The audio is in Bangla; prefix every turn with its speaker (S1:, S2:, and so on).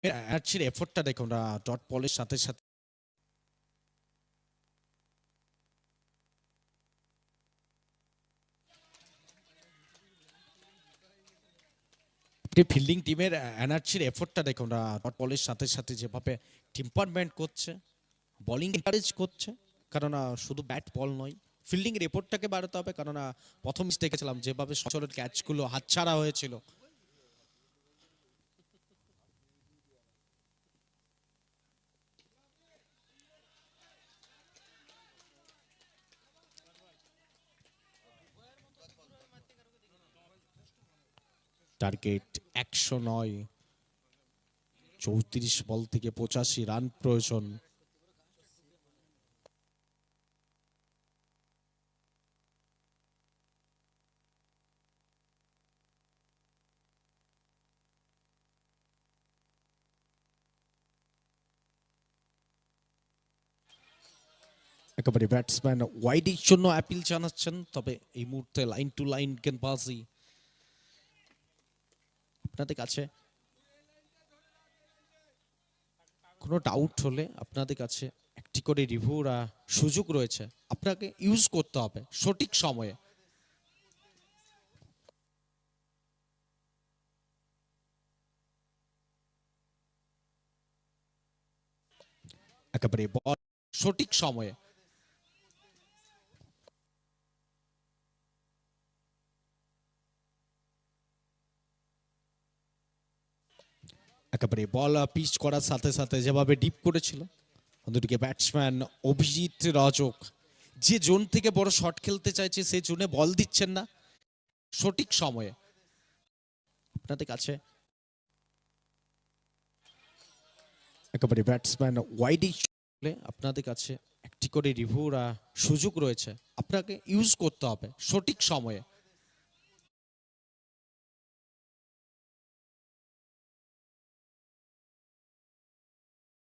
S1: অ্যার্চির এফোর্টটা দেখুন ডট বলের সাথে সাথে ফিল্ডিং টিমের এনার্জির এফোর্টটা দেখুন ডট বলের সাথে সাথে যেভাবে টিম্পারমেন্ট করছে, বোলিং এনকারেজ করছে, কারণ শুধু ব্যাট বল নয়, ফিল্ডিং এর এফোর্টটাকে বাড়াতে হবে। কারণ প্রথম দেখেছিলাম যেভাবে সচলের ক্যাচগুলো হাতছাড়া হয়েছিল। টার্গেট 109, 34 বল থেকে 85 রান প্রয়োজন। একেবারে ব্যাটসম্যান ওয়াইডের জন্য অ্যাপিল জানাচ্ছেন, তবে এই মুহূর্তে লাইন টু লাইন গেন্দবাজি আপনাদের কাছে কোনো ডাউট হলে আপনাদের কাছে একটি করে রিভিউর সুযোগ রয়েছে, আপনাকে ইউজ করতে হবে সঠিক সময়ে। একেবারে বল সঠিক সময়ে, একেবারে বল পিচ করার সাথে সাথে যেভাবে ডিপ করেছিল। অন্যদিকে ব্যাটসম্যান অভিজিৎ রাজক যে জোন থেকে বড় শট খেলতে চাইছে সেই জোনে বল দিচ্ছেন না সঠিক সময়ে। আপনাদের কাছে একেবারে ব্যাটসম্যান ওয়াইডে আপনাদের কাছে একটি করে রিভিউর সুযোগ রয়েছে, আপনাকে ইউজ করতে হবে সঠিক সময়ে।